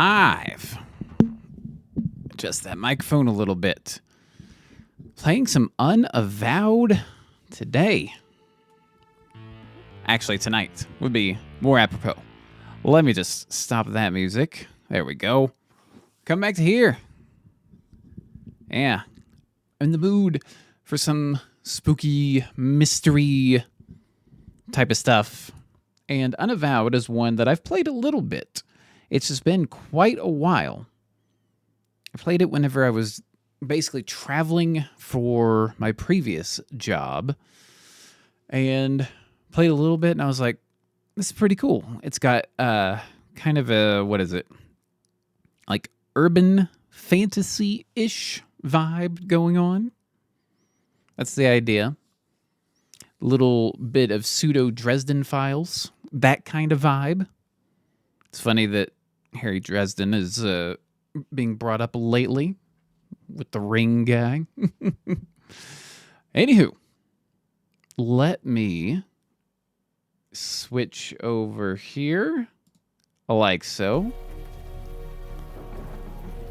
I've adjust that microphone a little bit. Playing some Unavowed today. Actually, tonight would be more apropos. Let me just stop that music. There we go. Come back to here. Yeah. In the mood for some spooky mystery type of stuff. And Unavowed is one that I've played a little bit. It's just been quite a while. I played it whenever I was basically traveling for my previous job. And played a little bit, and I was like, this is pretty cool. It's got kind of a, what is it? Like urban fantasy-ish vibe going on. That's the idea. Little bit of pseudo Dresden Files. That kind of vibe. It's funny that Harry Dresden is being brought up lately with the Ring guy. Anywho, let me switch over here like so.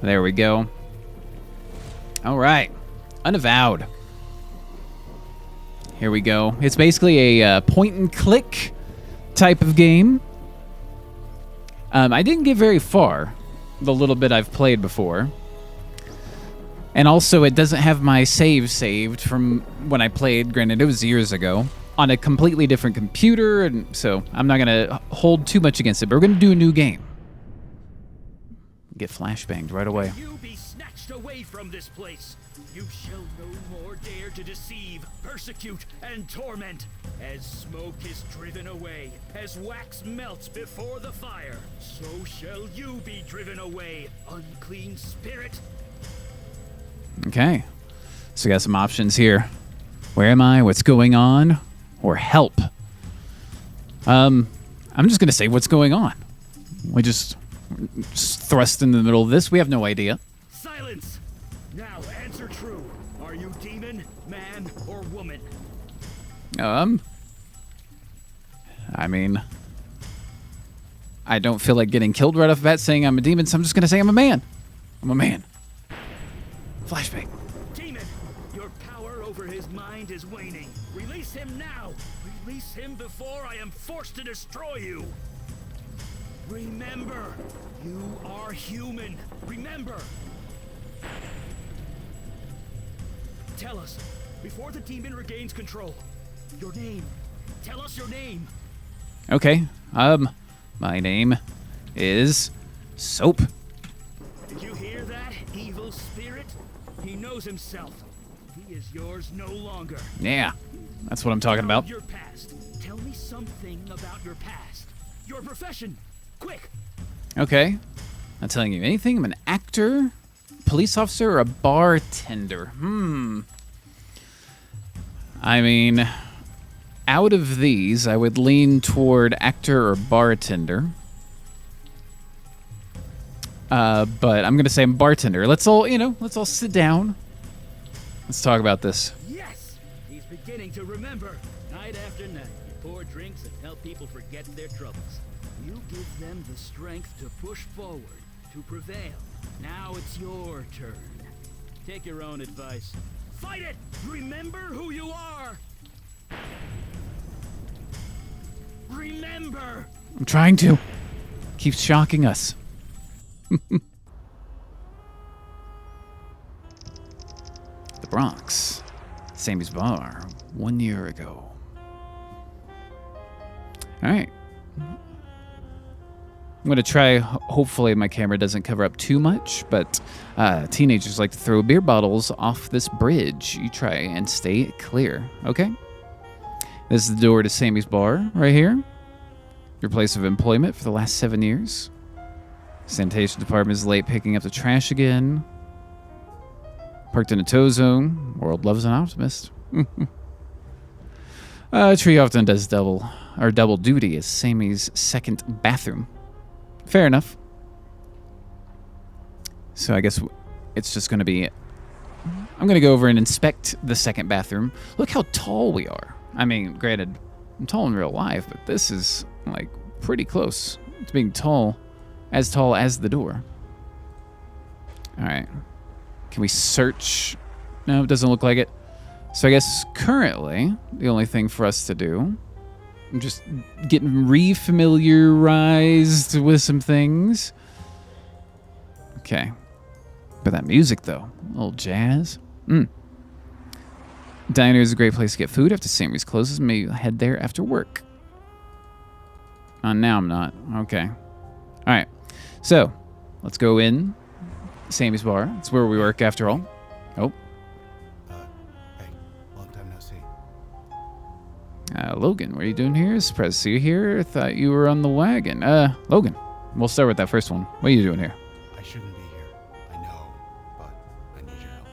There we go. All right. Unavowed. Here we go. It's basically a point and click type of game. I didn't get very far, the little bit I've played before. And also, it doesn't have my save saved from when I played. Granted, it was years ago on a completely different computer, and so I'm not going to hold too much against it, but we're going to do a new game. Get flashbanged right away. You be snatched away from this place. You shall no more dare to deceive, persecute, and torment. As smoke is driven away, as wax melts before the fire, so shall you be driven away, unclean spirit. Okay, so we got some options here. Where am I? What's going on? Or help. I'm just gonna say what's going on. We just thrust in the middle of this. We have no idea. Silence! Now answer true. Are you demon, man, or woman? I mean, I don't feel like getting killed right off the bat saying I'm a demon, so I'm just gonna say I'm a man. I'm a man. Flashbang. Demon, your power over his mind is waning. Release him now. Release him before I am forced to destroy you. Remember, you are human. Remember. Tell us, before the demon regains control, your name. Tell us your name. Okay. My name is Soap. Did you hear that, evil spirit? He knows himself. He is yours no longer. Yeah, that's what I'm talking about. Your past. Tell me something about your past. Your profession. Quick. Okay. Not telling you anything. I'm an actor, police officer, or a bartender. I mean, out of these, I would lean toward actor or bartender. But I'm gonna say I'm bartender. Let's all sit down. Let's talk about this. Yes! He's beginning to remember. Night after night, you pour drinks and help people forget their troubles. You give them the strength to push forward, to prevail. Now it's your turn. Take your own advice. Fight it! Remember who you are! Remember! I'm trying to. Keeps shocking us. The Bronx. Sammy's Bar. 1 year ago. Alright. I'm going to try, hopefully my camera doesn't cover up too much, but teenagers like to throw beer bottles off this bridge. You try and stay clear, okay? This is the door to Sammy's Bar, right here. Your place of employment for the last 7 years. Sanitation department is late picking up the trash again. Parked in a tow zone. World loves an optimist. Tree often does double duty as Sammy's second bathroom. Fair enough. So I guess it's just going to be... I'm going to go over and inspect the second bathroom. Look how tall we are. I mean, granted, I'm tall in real life, but this is, like, pretty close to being tall as tall as the door. All right. Can we search? No, it doesn't look like it. So I guess currently the only thing for us to do, I'm just getting re-familiarized with some things. Okay. But that music though, a little jazz. Diner is a great place to get food after Sammy's closes. Maybe head there after work. Now I'm not. Okay. All right. So let's go in Sammy's bar. It's where we work after all. Oh. Hey, long time no see. Logan, what are you doing here? Surprised to see you here. Thought you were on the wagon. Logan, we'll start with that first one. What are you doing here? I shouldn't be here. I know, but I need your help.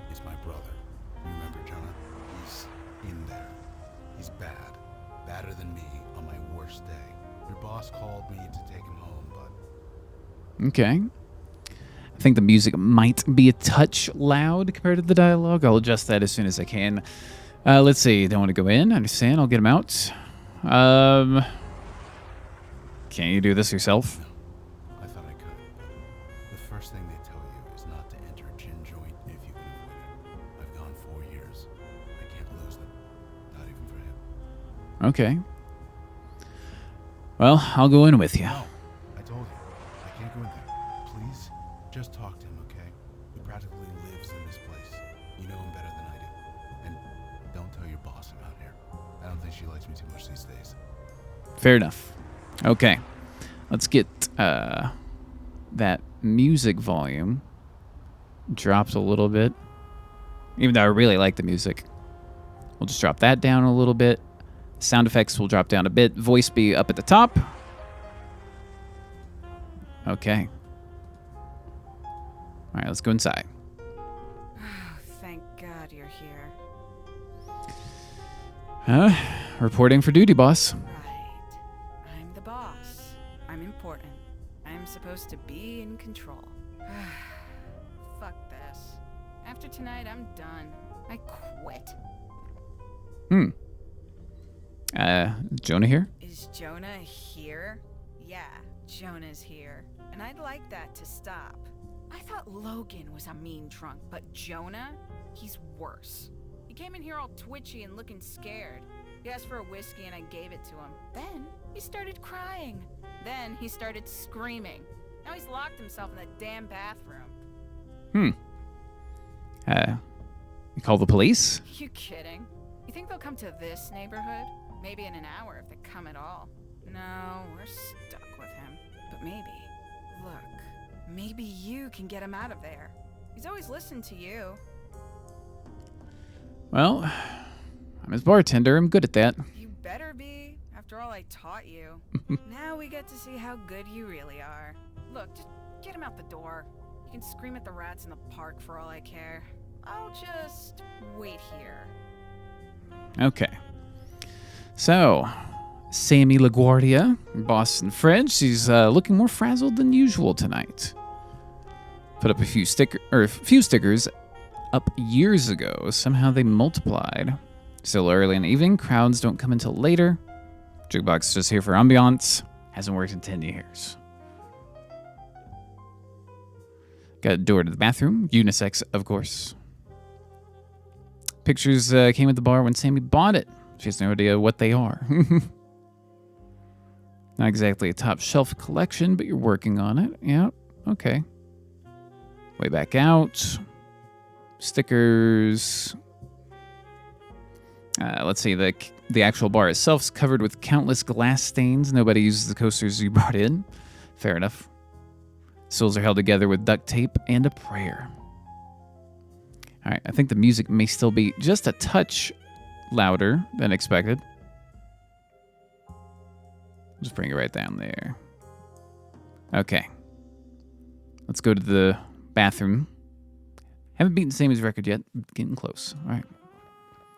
It's my brother. You remember Jonah? He's in there. He's bad. Badder than me on my worst day. Your boss called me to take him home, but... Okay. I think the music might be a touch loud compared to the dialogue. I'll adjust that as soon as I can. Let's see. Don't want to go in. I understand. I'll get him out. Can you do this yourself? No, I thought I could. The first thing they tell you is not to enter a gin joint if you can avoid it. I've gone 4 years. I can't lose them. Not even for him. Okay. Well, I'll go in with you. No, I told you. I can't go in there. Please, just talk to him, okay? He practically lives in this place. You know him better than I do. And don't tell your boss I'm out here. I don't think she likes me too much these days. Fair enough. Okay. Let's get that music volume dropped a little bit. Even though I really like the music. We'll just drop that down a little bit. Sound effects will drop down a bit. Voice be up at the top. Okay. All right, let's go inside. Oh, thank God you're here. Reporting for duty, boss. Right. I'm the boss. I'm important. I'm supposed to be in control. Fuck this. After tonight, I'm done. I quit. Jonah here? Is Jonah here? Yeah, Jonah's here. And I'd like that to stop. I thought Logan was a mean drunk, but Jonah? He's worse. He came in here all twitchy and looking scared. He asked for a whiskey and I gave it to him. Then he started crying. Then he started screaming. Now he's locked himself in the damn bathroom. You call the police? You kidding? You think they'll come to this neighborhood? Maybe in an hour if they come at all. No, we're stuck with him. But maybe, look, maybe you can get him out of there. He's always listened to you. Well, I'm his bartender. I'm good at that. You better be, after all I taught you. Now we get to see how good you really are. Look, just get him out the door. You can scream at the rats in the park for all I care. I'll just wait here. Okay. So, Sammy LaGuardia, Boston Fred, she's looking more frazzled than usual tonight. Put up a few stickers up years ago. Somehow they multiplied. Still early in the evening, crowds don't come until later. Jukebox is just here for ambiance. Hasn't worked in 10 years. Got a door to the bathroom. Unisex, of course. Pictures came at the bar when Sammy bought it. She has no idea what they are. Not exactly a top shelf collection, but you're working on it. Yep. Okay. Way back out. Stickers. Let's see. The actual bar itself is covered with countless glass stains. Nobody uses the coasters you brought in. Fair enough. Stools are held together with duct tape and a prayer. All right, I think the music may still be just a touch louder than expected. Just bring it right down there. Okay. Let's go to the bathroom. Haven't beaten Sammy's record yet. Getting close. All right.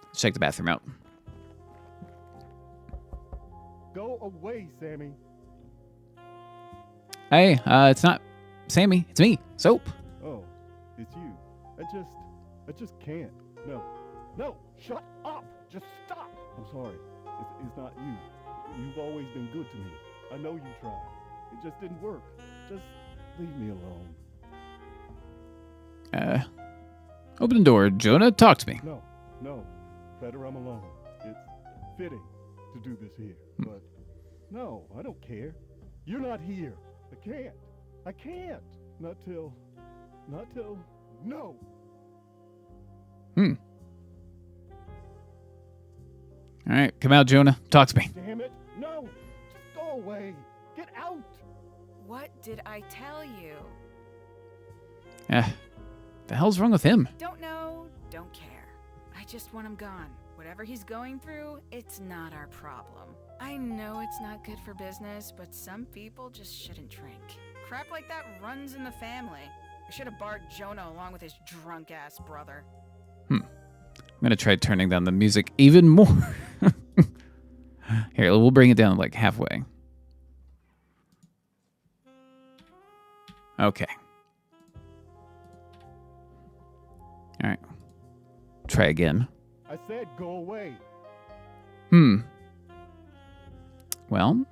Let's check the bathroom out. Go away, Sammy. Hey, it's not Sammy. It's me, Soap. Oh, it's you. I just can't. No, shut up. Just stop. I'm sorry. It's not you. You've always been good to me. I know you tried. It just didn't work. Just leave me alone. Open the door, Jonah. Talk to me. No. Better I'm alone. It's fitting to do this here. But no, I don't care. You're not here. I can't. Not till, no. All right, come out, Jonah. Talk to me. Damn it. No. Just go away. Get out. What did I tell you? The hell's wrong with him? Don't know, don't care. I just want him gone. Whatever he's going through, it's not our problem. I know it's not good for business, but some people just shouldn't drink. Crap like that runs in the family. I should have barred Jonah along with his drunk-ass brother. I'm gonna try turning down the music even more. Here, we'll bring it down like halfway. Okay. All right. Try again. I said go away. Well,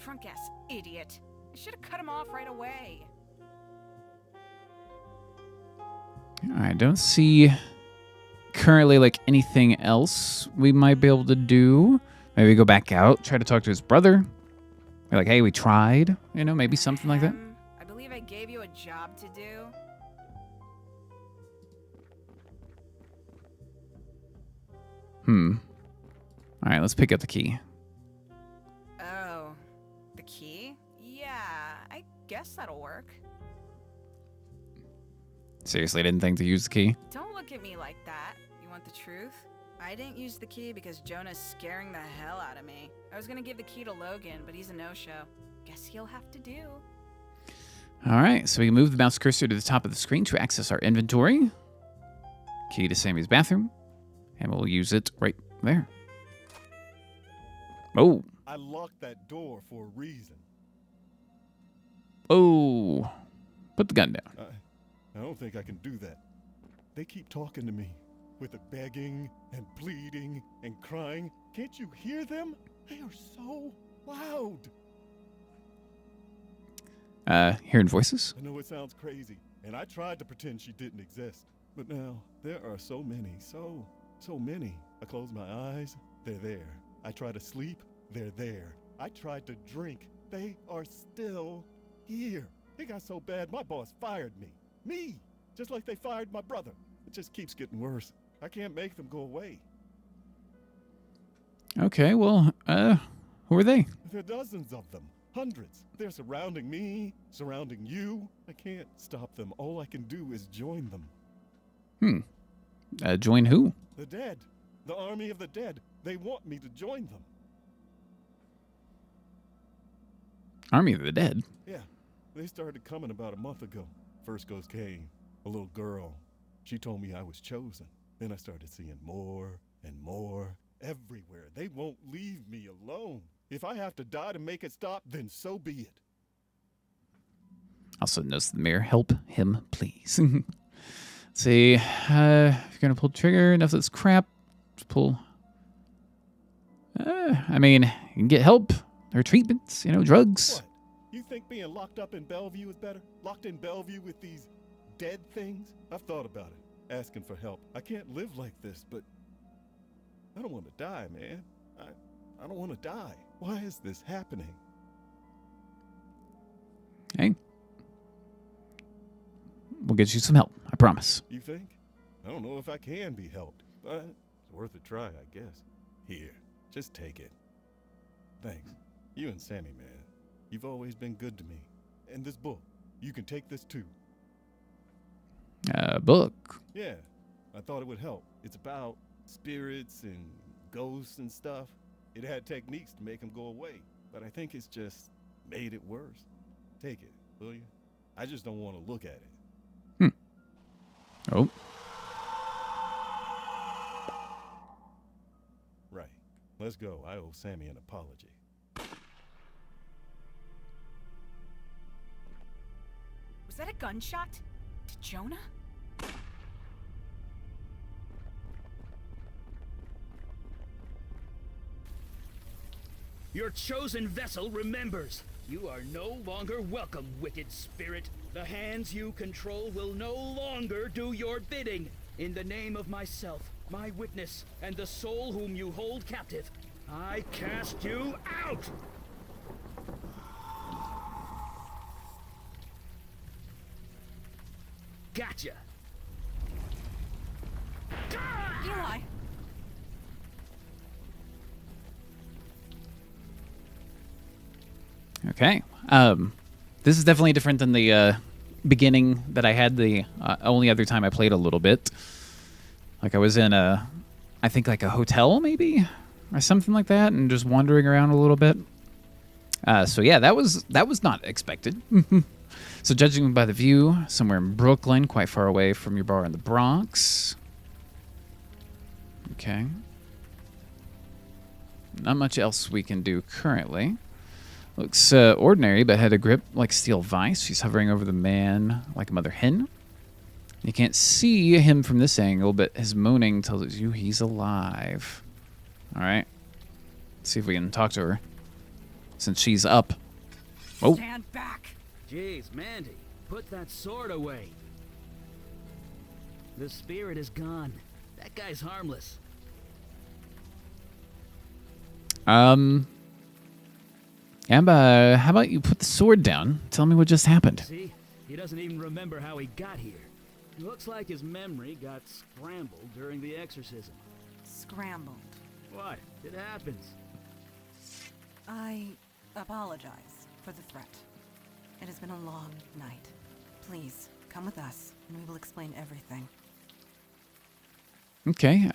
Drunk-ass idiot. I should have cut him off right away. I don't see currently like anything else we might be able to do. Maybe go back out, try to talk to his brother. Be like, hey, we tried. You know, maybe something like that. I believe I gave you a job to do. All right, let's pick up the key. Oh, the key? Yeah, I guess that'll work. Seriously, I didn't think to use the key. Don't look at me like that. You want the truth? I didn't use the key because Jonah's scaring the hell out of me. I was gonna give the key to Logan, but he's a no-show. Guess he'll have to do. All right, so we can move the mouse cursor to the top of the screen to access our inventory. Key to Sammy's bathroom. And we'll use it right there. Oh. I locked that door for a reason. Oh. Put the gun down. I don't think I can do that. They keep talking to me with the begging and pleading and crying. Can't you hear them? They are so loud. Hearing voices? I know it sounds crazy, and I tried to pretend she didn't exist. But now, there are so many. I close my eyes, they're there. I try to sleep, they're there. I tried to drink, they are still here. It got so bad, my boss fired me. Me! Just like they fired my brother. It just keeps getting worse. I can't make them go away. Okay, well, who are they? There are dozens of them. Hundreds. They're surrounding me, surrounding you. I can't stop them. All I can do is join them. Join who? The dead. The army of the dead. They want me to join them. Army of the Dead? Yeah. They started coming about a month ago. First goes Kane, a little girl. She told me I was chosen. Then I started seeing more and more everywhere. They won't leave me alone. If I have to die to make it stop, then so be it. Also notice the mirror. Help him, please. Let's see. If you're going to pull the trigger, enough of this crap. Just pull. I mean, you can get help. There are treatments, drugs. What? You think being locked up in Bellevue is better? Locked in Bellevue with these dead things? I've thought about it. Asking for help. I can't live like this, but I don't want to die, man. I don't want to die. Why is this happening? Hey. We'll get you some help. I promise. You think? I don't know if I can be helped, but it's worth a try, I guess. Here, just take it. Thanks. You and Sammy, man. You've always been good to me. And this book, you can take this too. Book. Yeah, I thought it would help. It's about spirits and ghosts and stuff. It had techniques to make them go away, but I think it's just made it worse. Take it, will you? I just don't want to look at it. Oh. Right. Let's go. I owe Sammy an apology. Was that a gunshot? To Jonah? Your chosen vessel remembers. You are no longer welcome, wicked spirit. The hands you control will no longer do your bidding. In the name of myself, my witness, and the soul whom you hold captive, I cast you out! Gotcha! Eli! Okay. This is definitely different than the beginning that I had the only other time I played a little bit. Like I was in I think like a hotel maybe or something like that, and just wandering around a little bit. So yeah, that was not expected. So judging by the view, somewhere in Brooklyn, quite far away from your bar in the Bronx. Okay. Not much else we can do currently. Looks ordinary, but had a grip like steel vise. She's hovering over the man like a mother hen. You can't see him from this angle, but his moaning tells you he's alive. All right. Let's see if we can talk to her. Since she's up. Oh. Stand back! Jeez, Mandy, put that sword away. The spirit is gone. That guy's harmless. Amber, how about you put the sword down? Tell me what just happened. See? He doesn't even remember how he got here. It looks like his memory got scrambled during the exorcism. Scrambled. What? It happens. I apologize for the threat. It has been a long night. Please, come with us, and we will explain everything. Okay,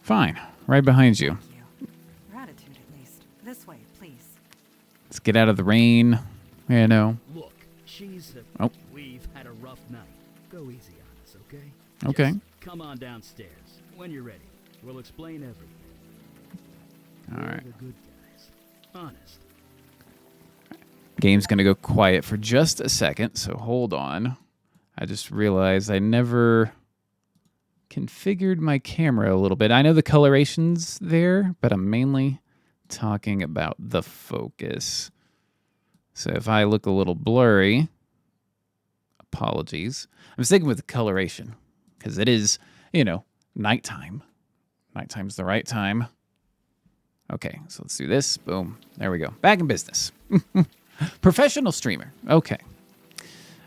fine. Right behind you. Thank you. Gratitude, at least. This way, please. Let's get out of the rain. You know. Look, she's Oh. We've had a rough night. Go easy on us, okay? Okay. Just come on downstairs. When you're ready, we'll explain everything. All We're right. the good guys. Honest. Game's gonna go quiet for just a second, so hold on. I just realized I never configured my camera a little bit. I know the coloration's there, but I'm mainly talking about the focus. So if I look a little blurry, apologies. I'm sticking with the coloration because it is, nighttime. Nighttime's the right time. Okay, so let's do this. Boom. There we go. Back in business. Professional streamer. Okay.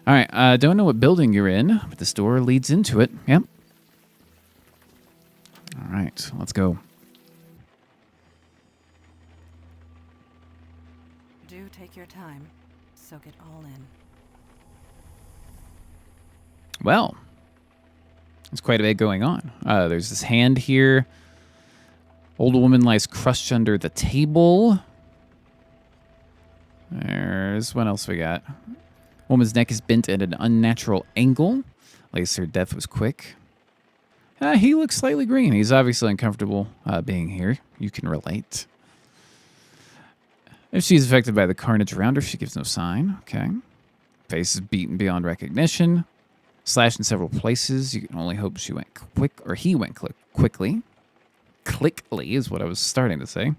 All right. Don't know what building you're in, but this door leads into it. Yep. All right. Let's go. Do take your time. Soak it all in. Well, there's quite a bit going on. There's this hand here. Old woman lies crushed under the table. There's what else we got? Woman's neck is bent at an unnatural angle. At least her death was quick. He looks slightly green. He's obviously uncomfortable being here. You can relate. If she's affected by the carnage around her, she gives no sign. Okay. Face is beaten beyond recognition. Slashed in several places. You can only hope she went quick, or he went quickly. Clickly is what I was starting to say.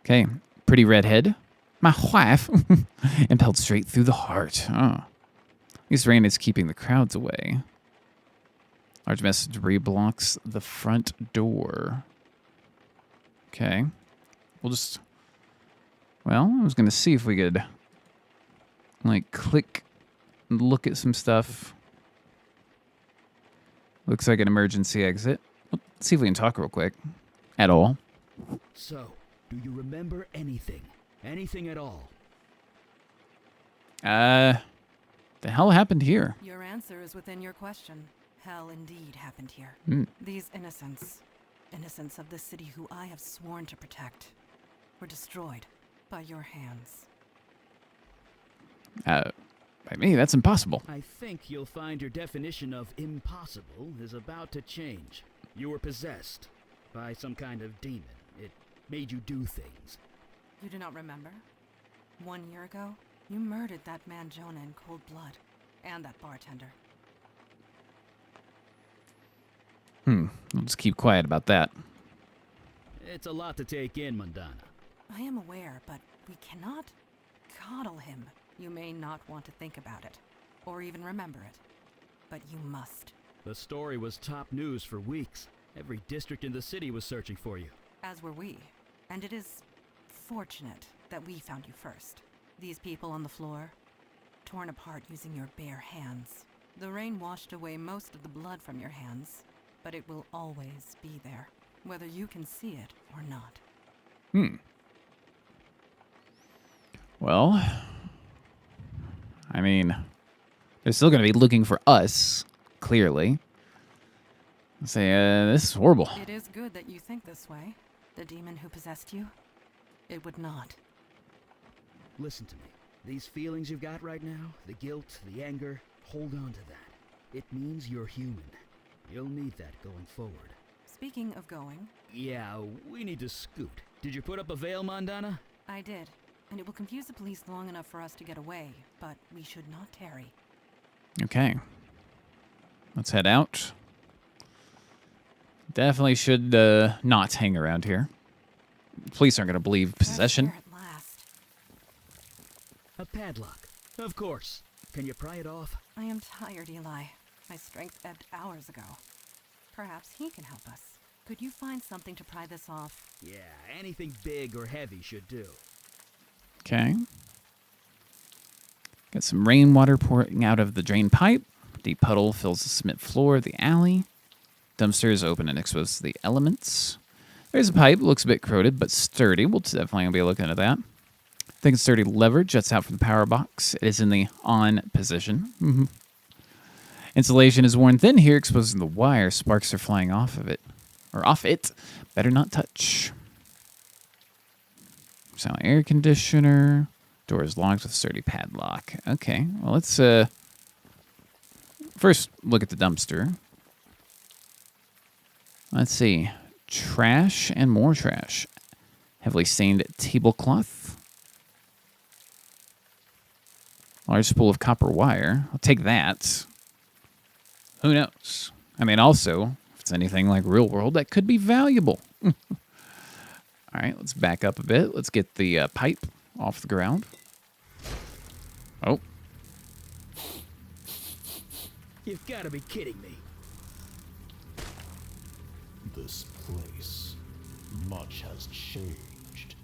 Okay. Pretty redhead. My wife. Impelled straight through the heart. Oh. At least rain is keeping the crowds away. Large mess of debris blocks the front door. Okay. We'll just... Well, I was going to see if we could... click and look at some stuff. Looks like an emergency exit. Let's see if we can talk real quick. At all. So, do you remember anything? Anything at all? The hell happened here? Your answer is within your question. Hell indeed happened here. These innocents of the city who I have sworn to protect, were destroyed by your hands. By me, that's impossible. I think you'll find your definition of impossible is about to change. You were possessed by some kind of demon. It made you do things. You do not remember? 1 year ago, you murdered that man Jonah in cold blood, and that bartender. We'll just keep quiet about that. It's a lot to take in, Mundana. I am aware, but we cannot coddle him. You may not want to think about it, or even remember it, but you must. The story was top news for weeks. Every district in the city was searching for you. As were we. And it is fortunate that we found you first. These people on the floor, torn apart using your bare hands. The rain washed away most of the blood from your hands, but it will always be there, whether you can see it or not. Well, I mean, they're still going to be looking for us, clearly. Say, this is horrible. It is good that you think this way. The demon who possessed you, it would not. Listen to me. These feelings you've got right now, the guilt, the anger, hold on to that. It means you're human. You'll need that going forward. Speaking of going, Yeah, we need to scoot. Did you put up a veil, Mundana? I did, and it will confuse the police long enough for us to get away, but we should not tarry. Okay. Let's head out. Definitely should not hang around here. Police aren't going to believe possession. Fresh air at last. A padlock. Of course. Can you pry it off? I am tired, Eli. My strength ebbed hours ago. Perhaps he can help us. Could you find something to pry this off? Yeah, anything big or heavy should do. Okay. Got some rainwater pouring out of the drain pipe. Deep puddle fills the cement floor of the alley. Dumpster is open and exposed to the elements. There's a pipe. Looks a bit corroded, but sturdy. We'll definitely be looking at that. Thick and sturdy lever juts out from the power box. It is in the on position. Insulation is worn thin here, exposing the wire. Sparks are flying off of it. Or off it. Better not touch. Sound air conditioner. Door is locked with a sturdy padlock. Okay, well, let's first look at the dumpster. Let's see. Trash and more trash. Heavily stained tablecloth. Large spool of copper wire. I'll take that. Who knows? I mean, also, if it's anything like real world, that could be valuable. All right, let's back up a bit. Let's get the pipe off the ground. Oh. You've got to be kidding me. This place, much has changed.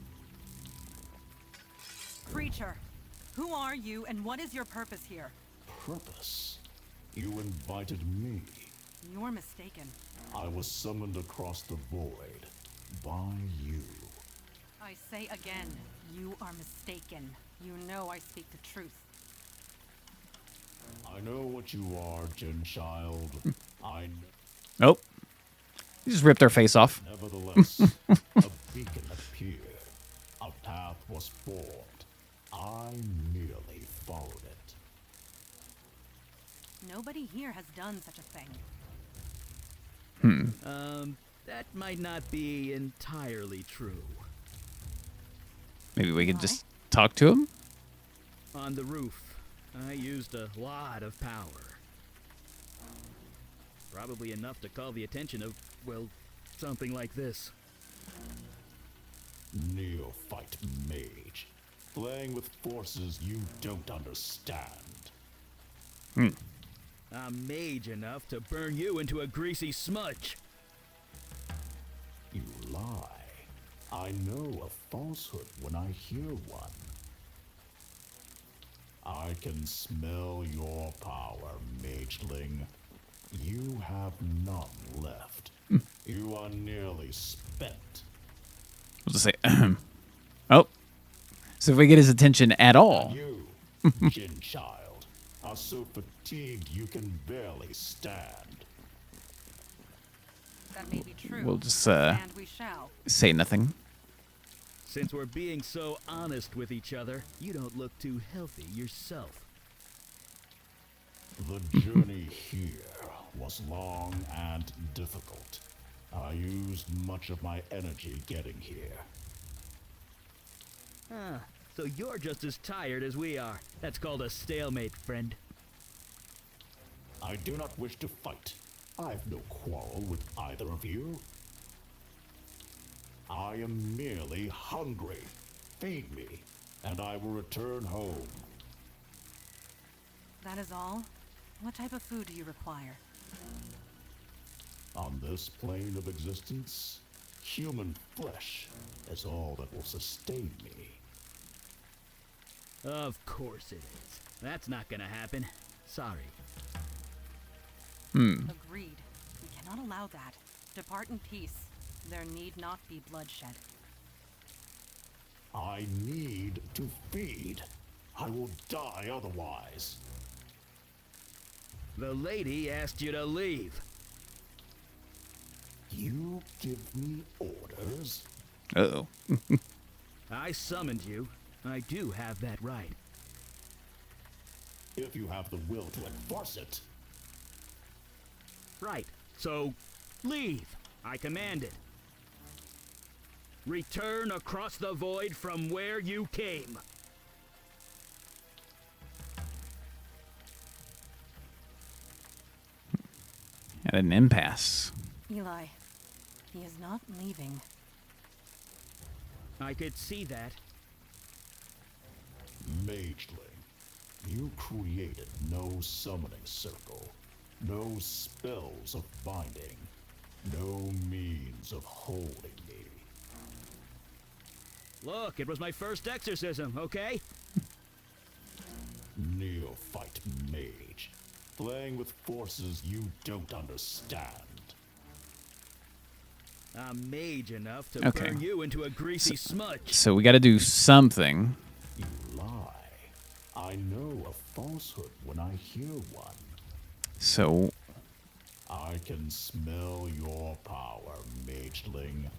Creature, who are you and what is your purpose here? Purpose? You invited me. You're mistaken. I was summoned across the void by you. I say again, you are mistaken. You know I speak the truth. I know what you are, Jin Child. Oh. He just ripped our face off. Nevertheless, a beacon appeared. A path was formed. I merely followed it. Nobody here has done such a thing. That might not be entirely true. Maybe we could Why? just talk to him? On the roof, I used a lot of power. Probably enough to call the attention of, well, something like this. Neophyte mage. Playing with forces you don't understand. I'm mage enough to burn you into a greasy smudge. You lie. I know a falsehood when I hear one. I can smell your power, mageling. You have none left. You are nearly spent. We'll just say, oh. So if we get his attention at all. You, Jin Child, are so fatigued you can barely stand. That may be true. We'll just and we shall. say nothing. Since we're being so honest with each other, you don't look too healthy yourself. The journey here was long and difficult. I used much of my energy getting here. So you're just as tired as we are. That's called a stalemate, friend. I do not wish to fight. I have no quarrel with either of you. I am merely hungry. Feed me, and I will return home. That is all? What type of food do you require? On this plane of existence, human flesh is all that will sustain me. Of course it is. That's not gonna happen. Sorry. Agreed. We cannot allow that. Depart in peace. There need not be bloodshed. I need to feed. I will die otherwise. The lady asked you to leave. You give me orders? Uh-oh. I summoned you. I do have that right. If you have the will to enforce it. Right. So, leave. I commanded. Return across the void from where you came. At an impasse. Eli, he is not leaving. I could see that. Mageling, you created no summoning circle, no spells of binding, no means of holding me. Look, it was my first exorcism, okay? Neophyte mage, playing with forces you don't understand. I'm mage enough to Okay. burn you into a greasy smudge. So we got to do something. You lie. I know a falsehood when I hear one. So I can smell your power, mageling.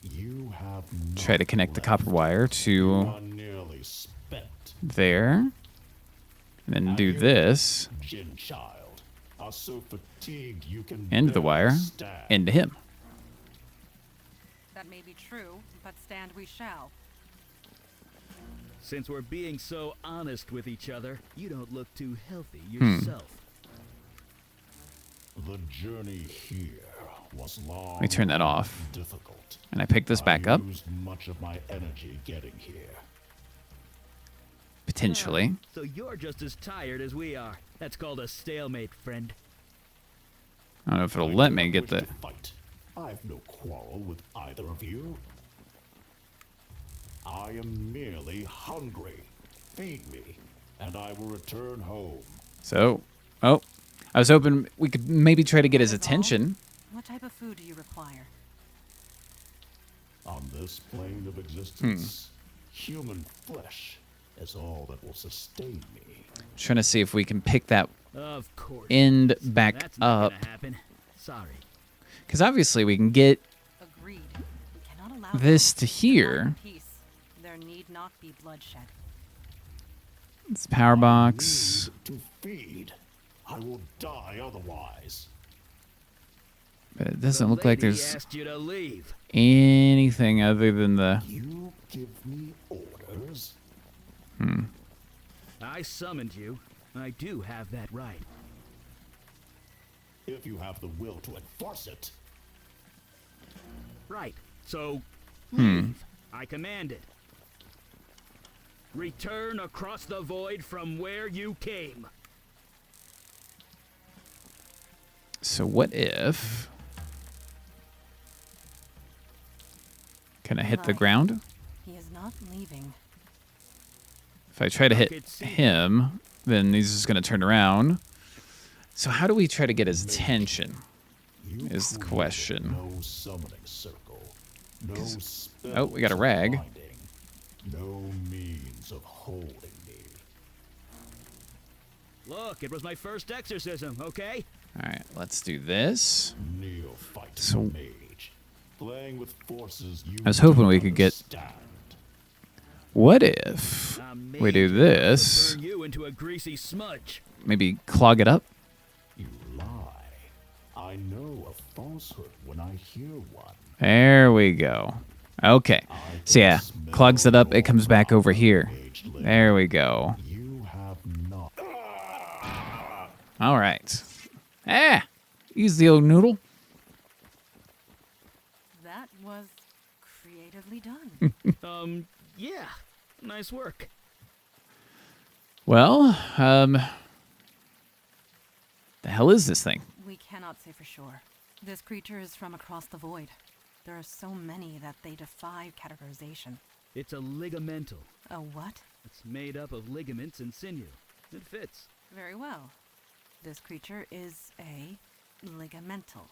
You have try to not connect the left. copper wire You to are nearly spent. there. And then do this Jin child, are so fatigued you can into the barely wire stand. into him. That may be true, but stand we shall. Since we're being so honest with each other, you don't look too healthy yourself. The journey here was long. Let me turn that off. and difficult. And I pick this back up, Used much of my energy getting here. potentially. So you're just as tired as we are. That's called a stalemate, friend. I don't know if it'll I let do me not get wish the... to fight. I have no quarrel with either of you. I am merely hungry. Feed me, and I will return home. So, oh, I was hoping we could maybe try to get his That is all? attention. What type of food do you require? On this plane of existence, human flesh is all that will sustain me. Trying to see if we can pick that Of course. end it is. back That's not up. gonna happen. Sorry. Because obviously we can get Agreed. We cannot allow this that. to Depart here. in peace. There need not be bloodshed. This power box. I need to feed. I will die otherwise. But it doesn't The look like lady there's asked you to leave. anything other than the... You give me orders? I summoned you. I do have that right. If you have the will to enforce it. Right. So, leave. I commanded. Return across the void from where you came. So what if... Can I hit the Eli. ground? He is not leaving. If I try to hit could see him, then he's just going to turn around. So how do we try to get his attention? You Is the created question. No summoning circle. No spells Oh, we got a of rag. binding, no means of holding me. Look, it was my first exorcism, okay? All right, let's do this. Neophyte So- mage. Playing with forces you I was hoping don't we could get- understand. What if I'm we do made to this? Turn you into a greasy smudge. Maybe clog it up? You lie. I know a falsehood when I hear one. There we go. Okay. I So yeah, can clogs it up. It comes back over smell here. mageling. There we go. You have not. All right. Use the old noodle. That was Creatively done. Yeah. Nice work. Well, the hell is this thing? We cannot say for sure. This creature is from across the void. There are so many that they defy categorization. It's a ligamental. A what? It's made up of ligaments and sinew. It fits. Very well. This creature is a ligamental.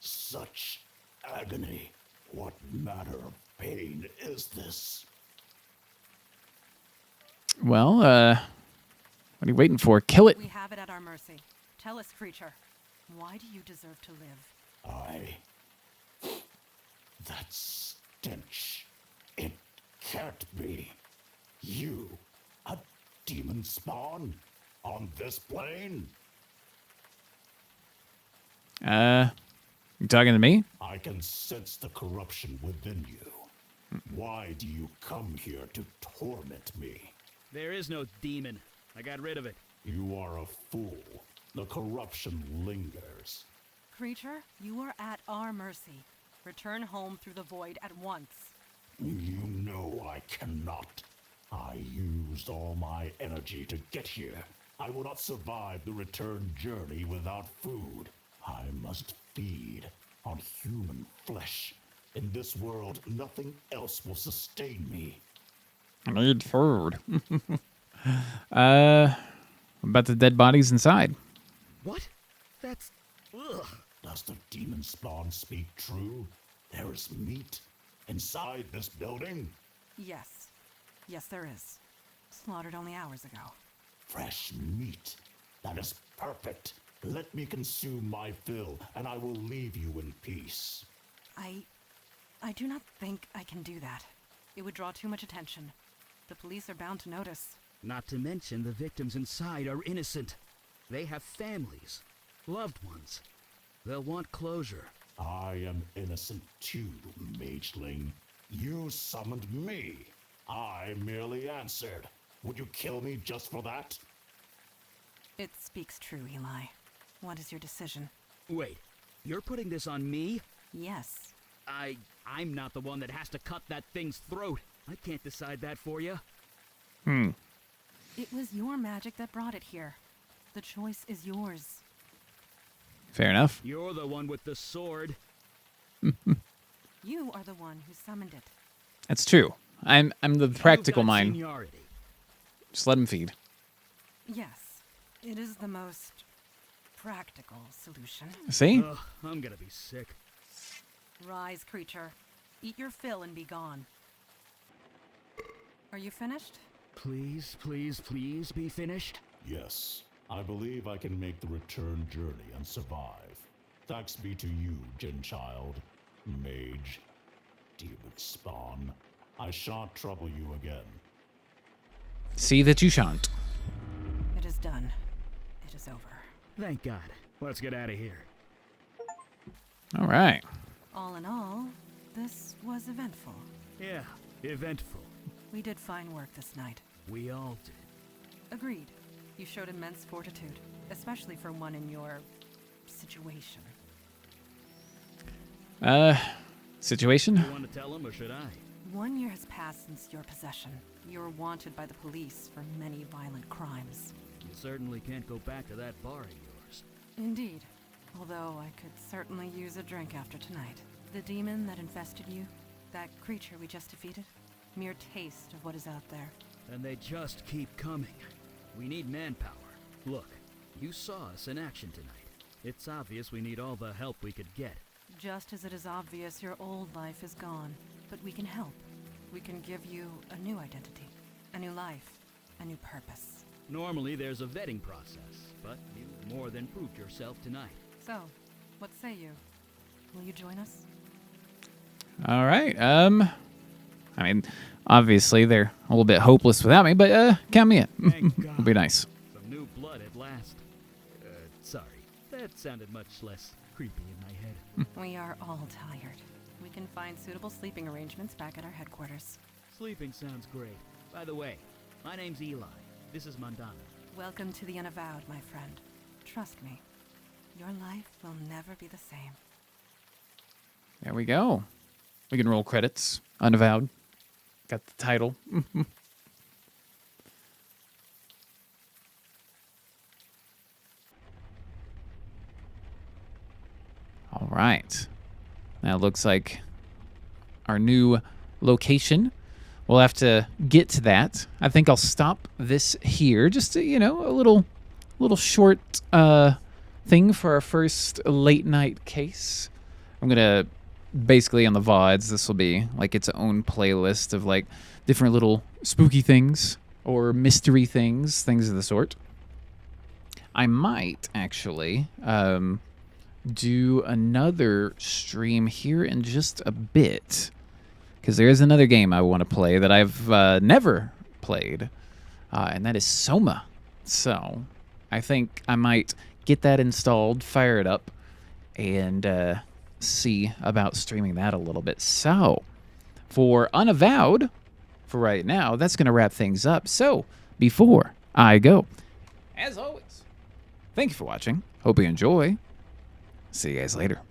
Such agony. What manner of pain is this? Well, what are you waiting for? Kill it. We have it at our mercy. Tell us, creature, why do you deserve to live? That stench. It can't be. You, a demon spawn? On this plane? You talking to me? I can sense the corruption within you. Why do you come here to torment me? There is no demon. I got rid of it. You are a fool. The corruption lingers. Creature, you are at our mercy. Return home through the void at once. You know I cannot. I used all my energy to get here. I will not survive the return journey without food. I must feed on human flesh. In this world, nothing else will sustain me. I need food. About the dead bodies inside. What? That's... Ugh. Does the demon spawn speak true? There is meat inside this building? Yes. Yes, there is. Slaughtered only hours ago. Fresh meat. That is perfect. Let me consume my fill, and I will leave you in peace. I do not think I can do that. It would draw too much attention. The police are bound to notice. Not to mention the victims inside are innocent. They have families, loved ones. They'll want closure. I am innocent too, mageling. You summoned me. I merely answered. Would you kill me just for that? It speaks true, Eli. What is your decision? Wait, you're putting this on me? Yes. I'm not the one that has to cut that thing's throat. I can't decide that for you. It was your magic that brought it here. The choice is yours. Fair enough. You're the one with the sword. You are the one who summoned it. That's true. I'm the practical You've got mind. seniority. Just let him feed. Yes, it is the most practical solution. See? Ugh, I'm gonna be sick. Rise, creature. Eat your fill and be gone. Are you finished? Please, please, please be finished. Yes. I believe I can make the return journey and survive. Thanks be to you, Jin Child, Mage, Demon Spawn. I shan't trouble you again. See that you shan't. It is done. It is over. Thank God. Let's get out of here. All right. All in all, this was eventful. Yeah, eventful. We did fine work this night. We all did. Agreed. You showed immense fortitude, especially for one in your situation. Situation? You want to tell him or should I? 1 year has passed since your possession. You are wanted by the police for many violent crimes. You certainly can't go back to that bar of yours. Indeed. Although I could certainly use a drink after tonight. The demon that infested you, that creature we just defeated, mere taste of what is out there. And they just keep coming. We need manpower. Look, you saw us in action tonight. It's obvious we need all the help we could get. Just as it is obvious your old life is gone. But we can help. We can give you a new identity, a new life, a new purpose. Normally there's a vetting process, but you more than proved yourself tonight. So, what say you? Will you join us? All right. I mean, obviously they're a little bit hopeless without me, but count me in. Thank God. It'll be nice. Some new blood at last. Sorry. That sounded much less creepy in my head. We are all tired. We can find suitable sleeping arrangements back at our headquarters. Sleeping sounds great. By the way, my name's Eli. This is Mandana. Welcome to the Unavowed, my friend. Trust me, your life will never be the same. There we go. We can roll credits. Unavowed. Got the title. All right. Now it looks like our new location. We'll have to get to that. I think I'll stop this here. Just to, a little short thing for our first late night case. I'm gonna basically on the VODs. This will be like its own playlist of like different little spooky things or mystery things of the sort. I might actually do another stream here in just a bit, because there is another game I want to play that I've never played, and that is Soma. So I think I might get that installed, fire it up, and see about streaming that a little bit. So for Unavowed, for right now, that's going to wrap things up. So before I go, as always, thank you for watching. Hope you enjoy. See you guys later.